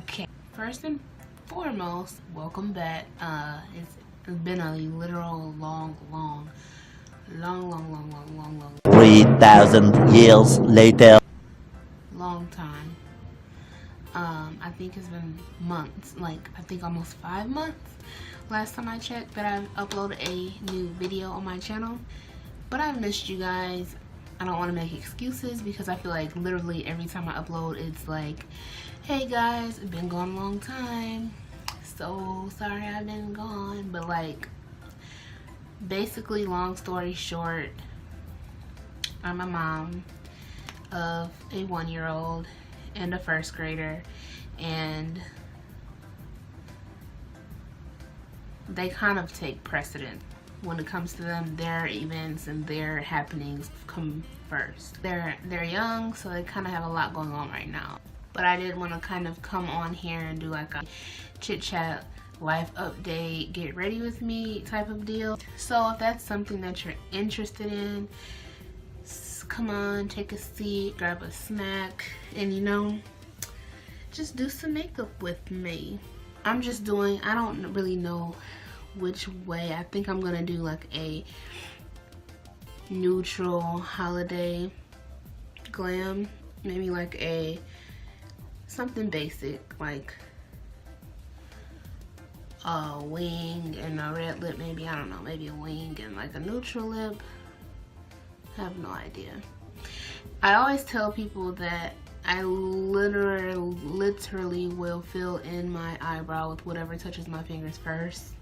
Okay, first and foremost, welcome back. It's been a literal long 3,000 years later. Long time. I think it's been months, like I think almost 5 months last time I checked that I've uploaded a new video on my channel. But I've missed you guys. I don't want to make excuses because I feel like literally every time I upload it's like, hey guys, it's been gone a long time, so sorry I've been gone. But like, basically, long story short, I'm a mom of a 1-year-old and a 1st grader, and they kind of take precedent when it comes to them. Their events and their happenings come first. They're young, so they kind of have a lot going on right now. But I did want to kind of come on here and do like a chit chat, life update, get ready with me type of deal. So if that's something that you're interested in, come on, take a seat, grab a snack, and you know, just do some makeup with me. I'm just doing, I don't really know which way. I think I'm gonna do like a neutral holiday glam, maybe like a something basic, like a wing and a red lip, maybe, I don't know, maybe a wing and like a neutral lip. I have no idea. I always tell people that I literally will fill in my eyebrow with whatever touches my fingers first.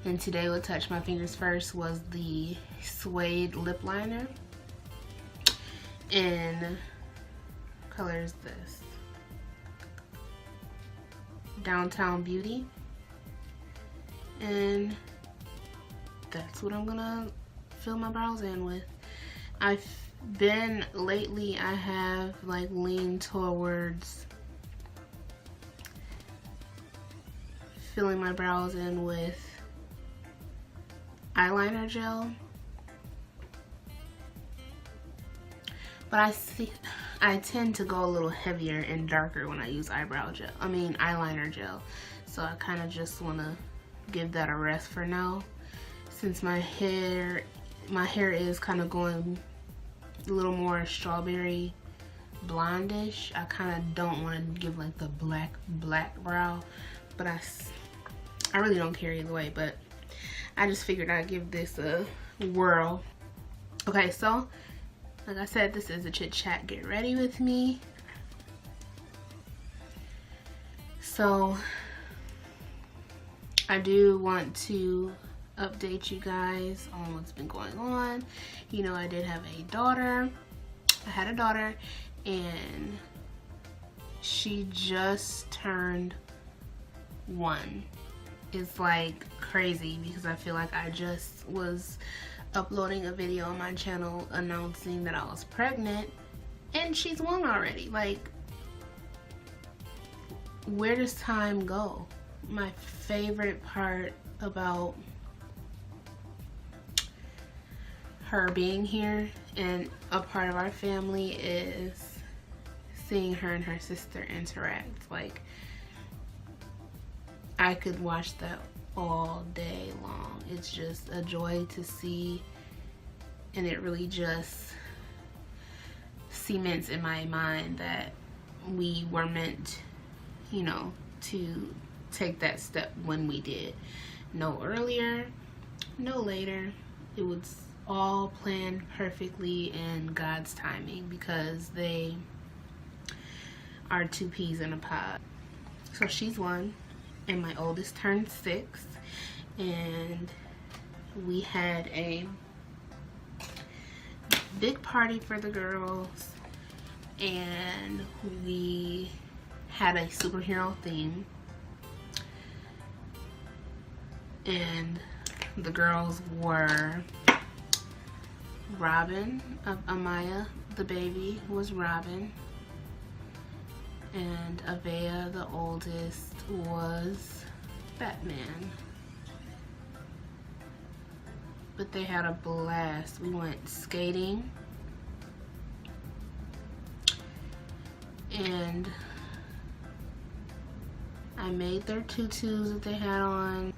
And today what touched my fingers first was the Suede lip liner. And color is this, Downtown Beauty. And that's what I'm gonna fill my brows in with. Lately I have like leaned towards filling my brows in with eyeliner gel, but I tend to go a little heavier and darker when I use eyeliner gel. So I kind of just want to give that a rest for now, since my hair is kind of going a little more strawberry blondish. I kind of don't want to give like the black brow, but I really don't care either way. But I just figured I'd give this a whirl. Okay, so like I said, this is a chit chat, get ready with me. So I do want to update you guys on what's been going on. You know, I did have a daughter. I had a daughter, and she just turned 1. It's like crazy because I feel like I just was uploading a video on my channel announcing that I was pregnant, and she's 1 already. Like, where does time go? My favorite part about her being here and a part of our family is seeing her and her sister interact. Like, I could watch that all day long. It's just a joy to see, and it really just cements in my mind that we were meant, you know, to take that step when we did. No earlier, no later. It was all planned perfectly in God's timing, because they are 2 peas in a pod. So she's 1, and my oldest turned 6, and we had a big party for the girls, and we had a superhero theme, and the girls were Robin. Amaya, the baby, was Robin, and Avea, the oldest, was Batman. But they had a blast. We went skating, and I made their tutus that they had on.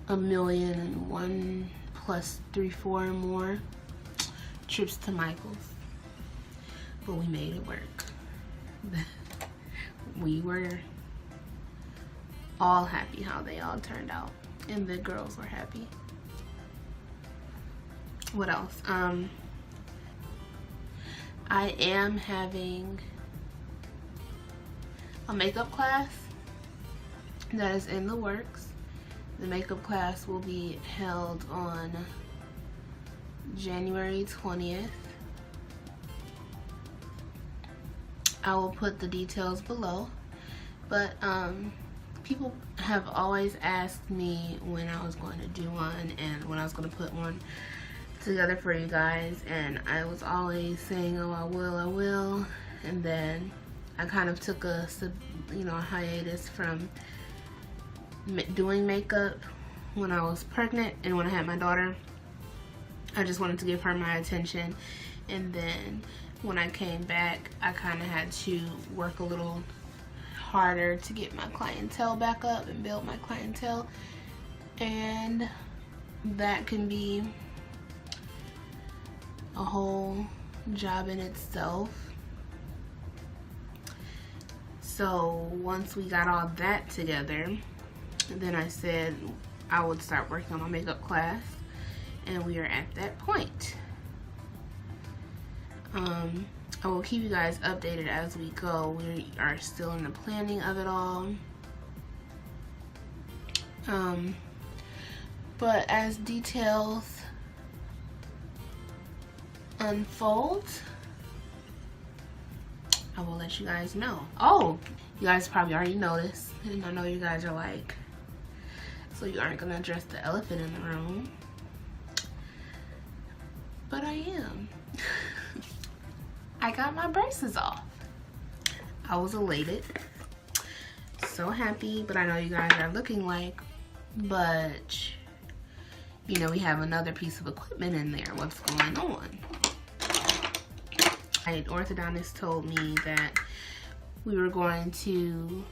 1,000,001 plus 3, 4 and more trips to Michael's, but we made it work. We were all happy how they all turned out, and the girls were happy. What else? I am having a makeup class that is in the works. The makeup class will be held on January 20th. I will put the details below, but people have always asked me when I was going to do one and when I was going to put one together for you guys, and I was always saying, oh, I will, and then I kind of took a hiatus from doing makeup when I was pregnant and when I had my daughter. I just wanted to give her my attention, and then when I came back, I kind of had to work a little harder to get my clientele back up and build my clientele, and that can be a whole job in itself. So once we got all that together, then I said I would start working on my makeup class, and we are at that point. I will keep you guys updated as we go. We are still in the planning of it all. But as details unfold, I will let you guys know. Oh, you guys probably already noticed, and I know you guys are like, so you aren't gonna address the elephant in the room, but I am. I got my braces off. I was elated, so happy, but I know you guys are looking like, but you know, we have another piece of equipment in there. What's going on? My orthodontist told me that we were going to,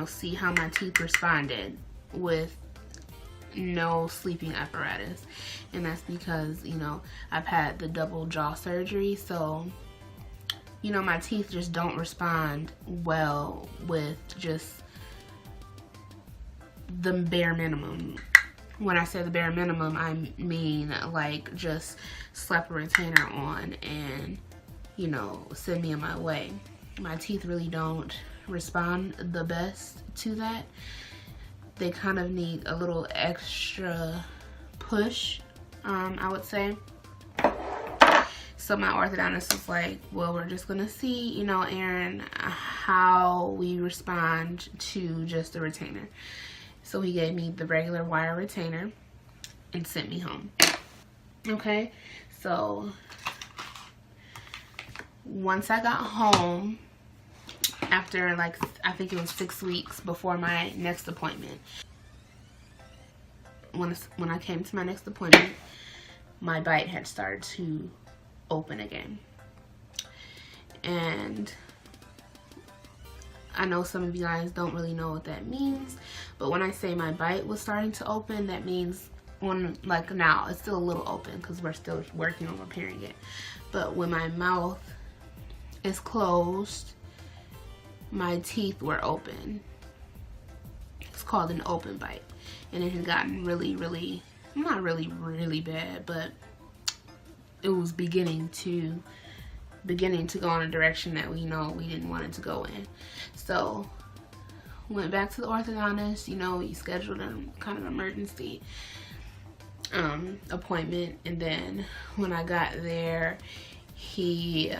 see how my teeth responded with no sleeping apparatus, and that's because I've had the double jaw surgery, so my teeth just don't respond well with just the bare minimum. When I say the bare minimum, I mean like just slap a retainer on and send me on my way. My teeth really don't respond the best to that. They kind of need a little extra push, I would say. So my orthodontist was like, well, we're just gonna see, Erin, how we respond to just the retainer. So he gave me the regular wire retainer and sent me home. Okay, so once I got home, after I think it was 6 weeks before my next appointment, when I came to my next appointment, my bite had started to open again. And I know some of you guys don't really know what that means, but when I say my bite was starting to open, that means now it's still a little open because we're still working on repairing it. But when my mouth is closed, my teeth were open. called an open bite, and it had gotten really, not really bad, but it was beginning to go in a direction that we know we didn't want it to go in. So went back to the orthodontist. You know, he scheduled a kind of emergency appointment, and then when I got there, he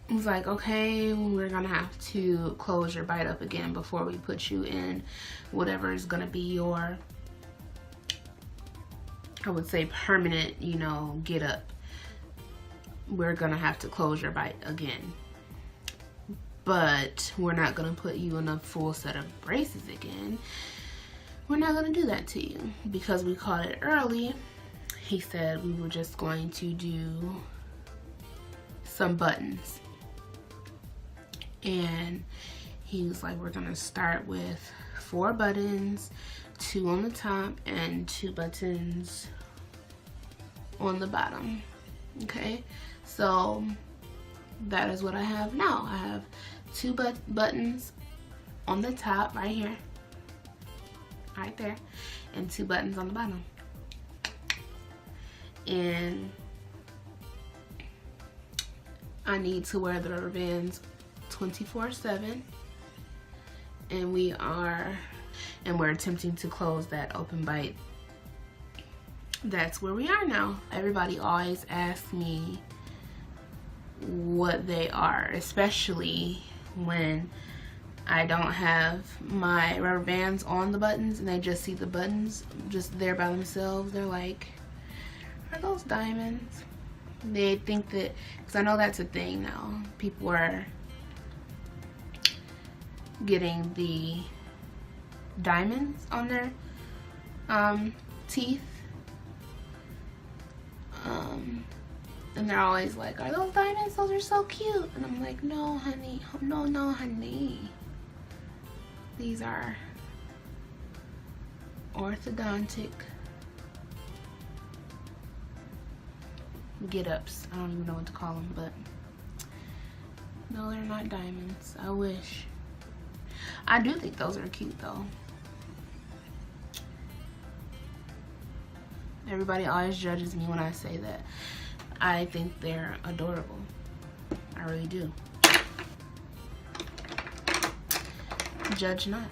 was like, okay, we're gonna have to close your bite up again before we put you in whatever is gonna be your, I would say, permanent, you know, get up. We're gonna have to close your bite again, but we're not gonna put you in a full set of braces again. We're not gonna do that to you because we caught it early. He said we were just going to do some buttons, and he was like, we're gonna start with 4 buttons, 2 on the top and 2 buttons on the bottom. Okay, so that is what I have now. I have 2 buttons on the top right here, right there, and 2 buttons on the bottom. And I need to wear the rubber bands 24/7, and we're attempting to close that open bite. That's where we are now. Everybody always asks me what they are, especially when I don't have my rubber bands on the buttons and they just see the buttons just there by themselves. They're like, are those diamonds? They think that, because I know that's a thing now. People are getting the diamonds on their teeth. And they're always like, are those diamonds? Those are so cute. And I'm like, no, honey. No, honey. These are orthodontic get-ups. I don't even know what to call them, but no, they're not diamonds. I wish. I do think those are cute though. Everybody always judges me when I say that. I think they're adorable. I really do. Judge not.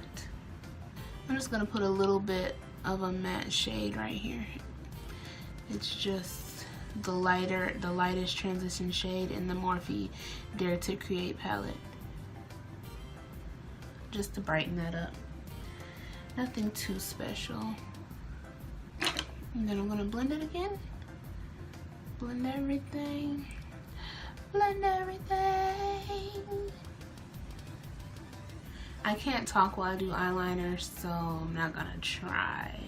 I'm just gonna put a little bit of a matte shade right here. It's just the lightest transition shade in the Morphe Dare to Create palette, just to brighten that up. Nothing too special. And then I'm gonna blend it again. Blend everything. Blend everything. I can't talk while I do eyeliner, so I'm not gonna try.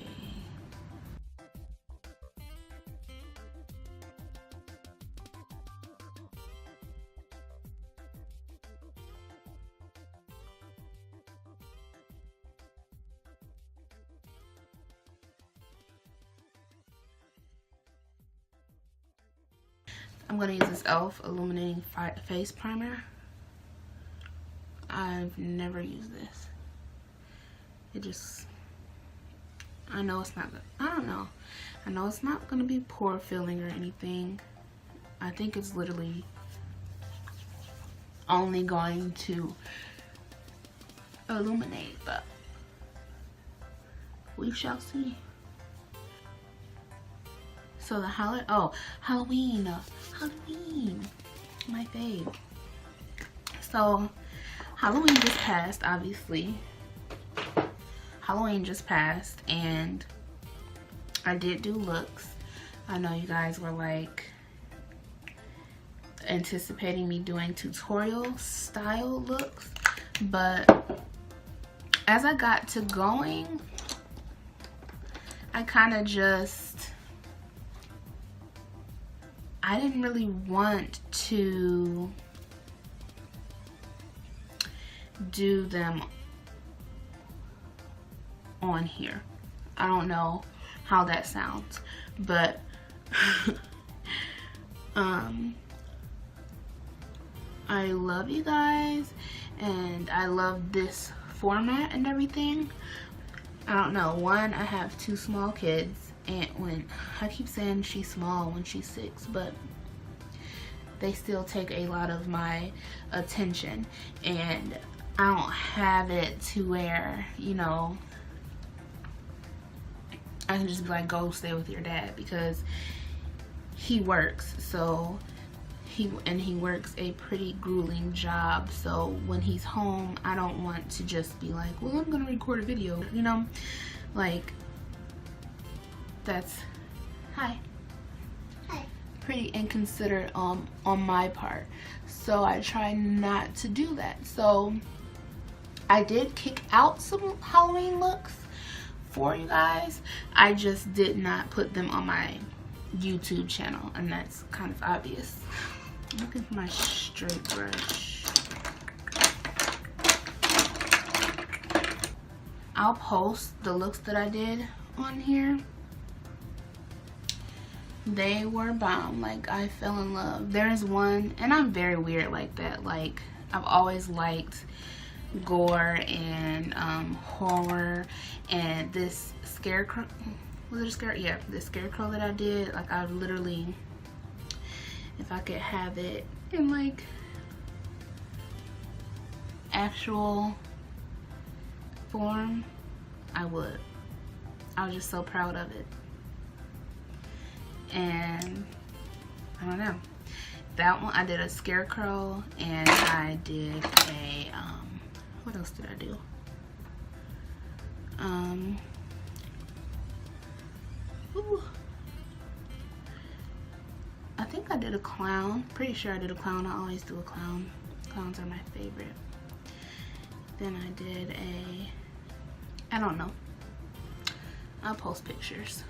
I'm gonna use this e.l.f. Illuminating Face Primer. I've never used this. It just, I know it's not good. I don't know. I know it's not gonna be pore filling or anything. I think it's literally only going to illuminate, but we shall see. So the Halloween, my fave. So Halloween just passed, obviously. Halloween just passed, and I did do looks. I know you guys were like anticipating me doing tutorial style looks, but as I got to going, I kind of just, I didn't really want to do them on here. I don't know how that sounds, but I love you guys, and I love this format and everything. I don't know. One, I have 2 small kids, and when I keep saying she's small when she's 6, but they still take a lot of my attention, and I don't have it to where, you know, I can just be like, go stay with your dad, because he works. So he works a pretty grueling job. So when he's home, I don't want to just be like, well, I'm gonna record a video, you know, like that's pretty inconsiderate on my part. So I try not to do that. So I did kick out some Halloween looks for you guys. I just did not put them on my YouTube channel, and that's kind of obvious. I'm looking for my straight brush. I'll post the looks that I did on here. They were bomb. Like, I fell in love. There's one, and I'm very weird like that. Like, I've always liked gore and horror, and this scarecrow, was it a scarecrow? Yeah, the scarecrow that I did, like, I literally, if I could have it in like actual form, I would. I was just so proud of it. And I don't know, that one I did a scarecrow, and I did a what else did I do? I think I did a clown. Pretty sure I did a clown. I always do a clown. Clowns are my favorite. Then I did a, I don't know. I'll post pictures.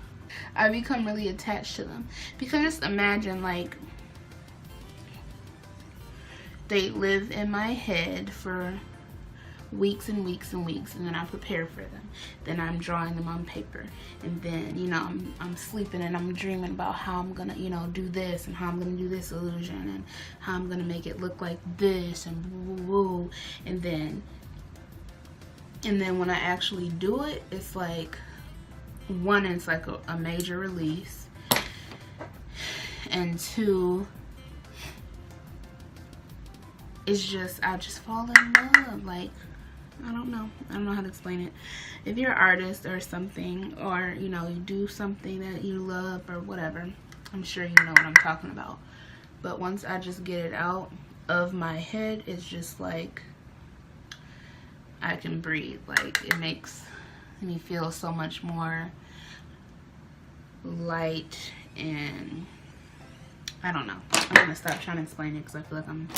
I become really attached to them, because just imagine, like, they live in my head for weeks and weeks and weeks, and then I prepare for them. Then I'm drawing them on paper, and then, you know, I'm sleeping and I'm dreaming about how I'm gonna, you know, do this, and how I'm gonna do this illusion, and how I'm gonna make it look like this, and woo, and then when I actually do it, it's like, one, it's like a major release, and 2, it's just, I just fall in love. Like, I don't know how to explain it. If you're an artist or something, or, you know, you do something that you love or whatever, I'm sure you know what I'm talking about. But once I just get it out of my head, it's just like I can breathe. Like, it makes me feel so much more light, and I don't know. I'm gonna stop trying to explain it, because I feel like I'm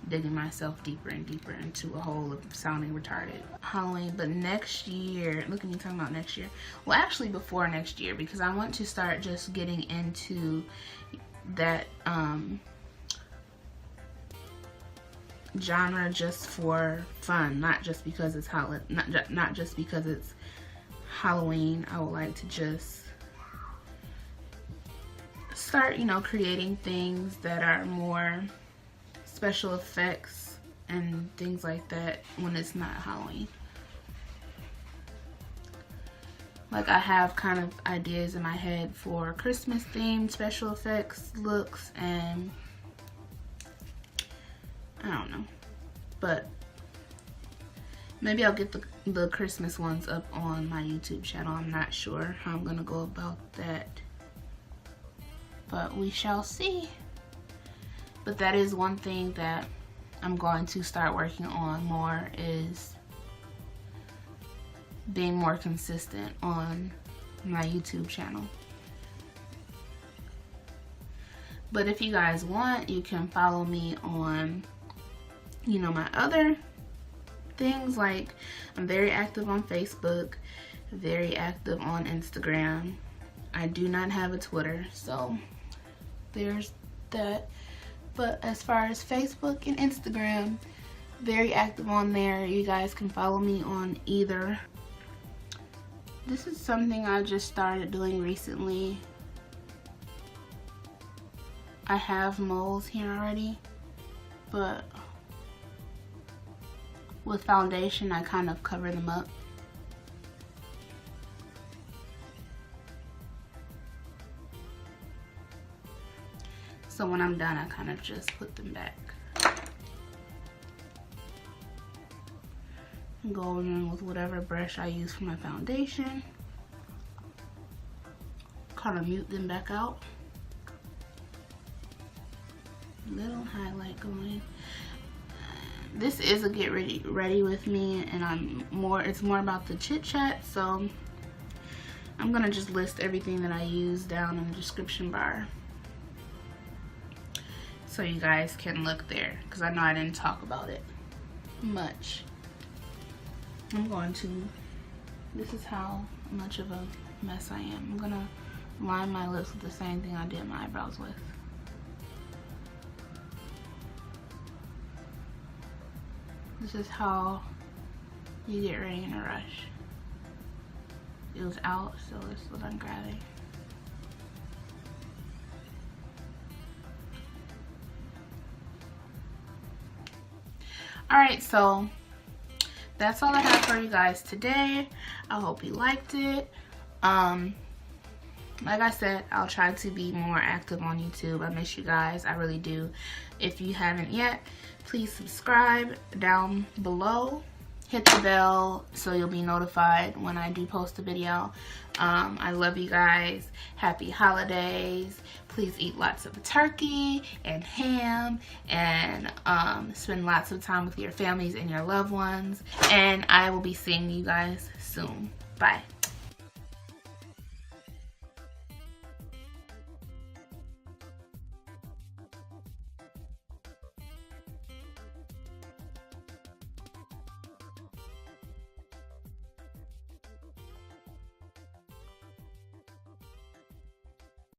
digging myself deeper and deeper into a hole of sounding retarded. Halloween, but next year, look at me talking about next year. Well, actually before next year, because I want to start just getting into that genre just for fun, not just because it's not just because it's Halloween. I would like to just start, you know, creating things that are more special effects and things like that when it's not Halloween. Like, I have kind of ideas in my head for Christmas themed special effects looks, and I don't know, but maybe I'll get the Christmas ones up on my YouTube channel. I'm not sure how I'm gonna go about that, but we shall see. But that is one thing that I'm going to start working on more, is being more consistent on my YouTube channel. But if you guys want, you can follow me on, you know, my other things. Like, I'm very active on Facebook, very active on Instagram. I do not have a Twitter, so there's that. But as far as Facebook and Instagram, very active on there. You guys can follow me on either. This is something I just started doing recently. I have moles here already, but with foundation, I kind of cover them up. So when I'm done, I kind of just put them back. And go in with whatever brush I use for my foundation. Kind of mute them back out. Little highlight going. This is a get ready with me, and it's more about the chit chat, so I'm gonna just list everything that I use down in the description bar so you guys can look there, because I know I didn't talk about it much. This is how much of a mess I am. I'm gonna line my lips with the same thing I did my eyebrows with. This is how you get ready in a rush. It was out, so this is what I'm grabbing. Alright, so that's all I have for you guys today. I hope you liked it. Like I said, I'll try to be more active on YouTube. I miss you guys, I really do. If you haven't yet, please subscribe down below. Hit the bell so you'll be notified when I do post a video. I love you guys. Happy holidays. Please eat lots of turkey and ham, and spend lots of time with your families and your loved ones. And I will be seeing you guys soon. Bye.